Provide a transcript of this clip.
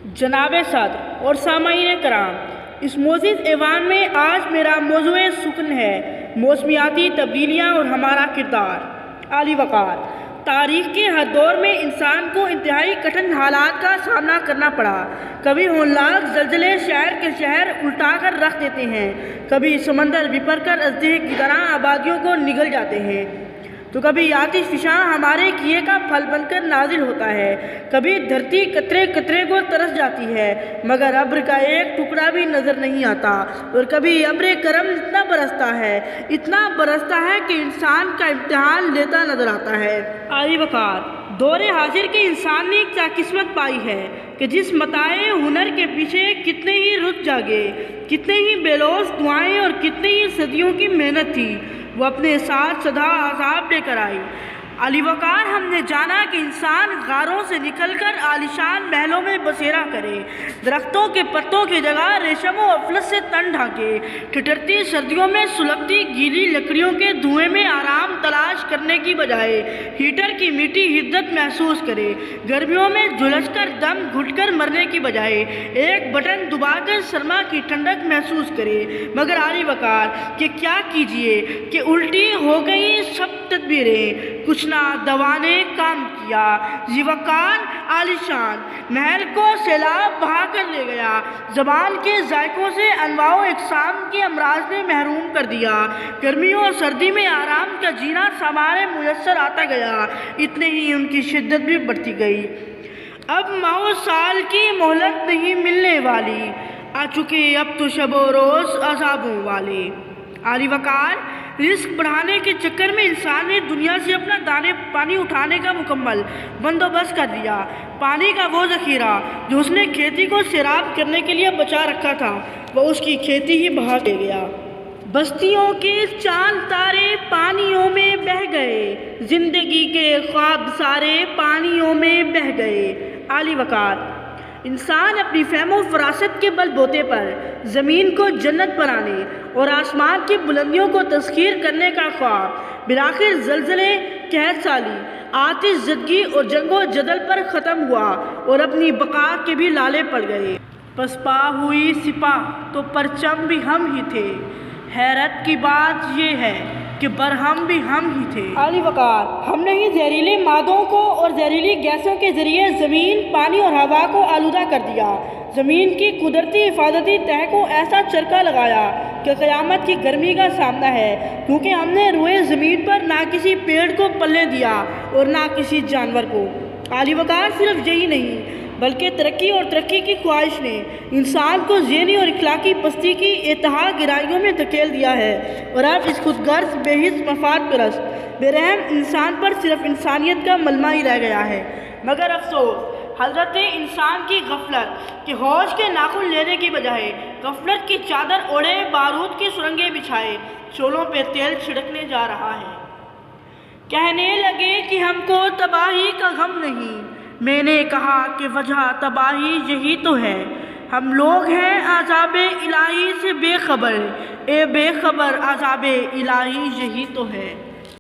جناب صدر اور سامعین کرام، اس معزز ایوان میں آج میرا موضوع سخن ہے موسمیاتی تبدیلیاں اور ہمارا کردار۔ عالی وقار، تاریخ کے ہر دور میں انسان کو انتہائی کٹھن حالات کا سامنا کرنا پڑا۔ کبھی ہولناک زلزلے شہر کے شہر الٹا کر رکھ دیتے ہیں، کبھی سمندر بپھر کر اژدہے کی طرح آبادیوں کو نگل جاتے ہیں، تو کبھی آتش فشاں ہمارے کیے کا پھل بن کر نازل ہوتا ہے، کبھی دھرتی قطرے قطرے کو ترس جاتی ہے مگر ابر کا ایک ٹکڑا بھی نظر نہیں آتا، اور کبھی ابر کرم اتنا برستا ہے کہ انسان کا امتحان لیتا نظر آتا ہے۔ عالی وقار، دور حاضر کے انسان نے کیا قسمت پائی ہے کہ جس متاع ہنر کے پیچھے کتنے ہی رت جاگے، کتنے ہی بے لوث دعائیں اور کتنے ہی صدیوں کی محنت تھی، وہ اپنے ساتھ سدا عذاب لے کر آئی۔ علی وقار، ہم نے جانا کہ انسان غاروں سے نکل کر عالیشان محلوں میں بسیرا کرے، درختوں کے پتوں کی جگہ ریشم و اطلس سے تن ڈھانکے، ٹھٹرتی سردیوں میں سلگتی گیلی لکڑیوں کے دھوئیں میں آرام تلاش کرنے کی بجائے ہیٹر کی میٹھی حدت محسوس کرے، گرمیوں میں جھلس کر دم گھٹ کر مرنے کی بجائے ایک بٹن دبا کر سرما کی ٹھنڈک محسوس کرے۔ مگر علی وقار کہ کیا کیجیے کہ الٹی ہو گئی سب تدبیریں، کچھ نہ دوا نے کام کیا۔ یہ وقار عالیشان محل کو سیلاب بہا کر لے گیا، زبان کے ذائقوں سے انواع و اقسام کے امراض نے محروم کر دیا، گرمیوں اور سردی میں آرام کا جینا سامنے میسر آتا گیا، اتنے ہی ان کی شدت بھی بڑھتی گئی۔ اب ماہ سال کی مہلت نہیں ملنے والی، آ چکے اب تو شب و روز عذابوں والے۔ عالی وقار، رزق بڑھانے کے چکر میں انسان نے دنیا سے اپنا دانے پانی اٹھانے کا مکمل بندوبست کر دیا۔ پانی کا وہ ذخیرہ جو اس نے کھیتی کو سیراب کرنے کے لیے بچا رکھا تھا، وہ اس کی کھیتی ہی بہا دے گیا۔ بستیوں کے چاند تارے پانیوں میں بہہ گئے، زندگی کے خواب سارے پانیوں میں بہہ گئے۔ عالی وقار، انسان اپنی فہم و فراست کے بل بوتے پر زمین کو جنت بنانے اور آسمان کی بلندیوں کو تسخیر کرنے کا خواب بالآخر زلزلے، قحط سالی، آتش زدگی اور جنگ و جدل پر ختم ہوا اور اپنی بقا کے بھی لالے پڑ گئے۔ پسپا ہوئی سپاہ تو پرچم بھی ہم ہی تھے، حیرت کی بات یہ ہے کہ برہم بھی ہم ہی تھے۔ عالی وقار، ہم نے ہی زہریلے مادوں کو اور زہریلی گیسوں کے ذریعے زمین، پانی اور ہوا کو آلودہ کر دیا، زمین کی قدرتی حفاظتی تہ کو ایسا چرکا لگایا کہ قیامت کی گرمی کا سامنا ہے، کیونکہ ہم نے روئے زمین پر نہ کسی پیڑ کو پلنے دیا اور نہ کسی جانور کو۔ عالی وقار، صرف یہی نہیں بلکہ ترقی اور ترقی کی خواہش نے انسان کو ذہنی اور اخلاقی پستی کی اتحا گرائیوں میں دھکیل دیا ہے، اور اب اس خود غرض، بے حس، مفاد پرست، بے رحم انسان پر صرف انسانیت کا ملمہ ہی رہ گیا ہے۔ مگر افسوس، حضرت انسان کی غفلت کہ ہوش کے ناخن لینے کی بجائے غفلت کی چادر اوڑھے، بارود کی سرنگیں بچھائے شعلوں پہ تیل چھڑکنے جا رہا ہے۔ کہنے لگے کہ ہم کو تباہی کا غم نہیں، میں نے کہا کہ وجہ تباہی یہی تو ہے، ہم لوگ ہیں عذاب الہی سے بے خبر، اے بے خبر عذاب الہی یہی تو ہے۔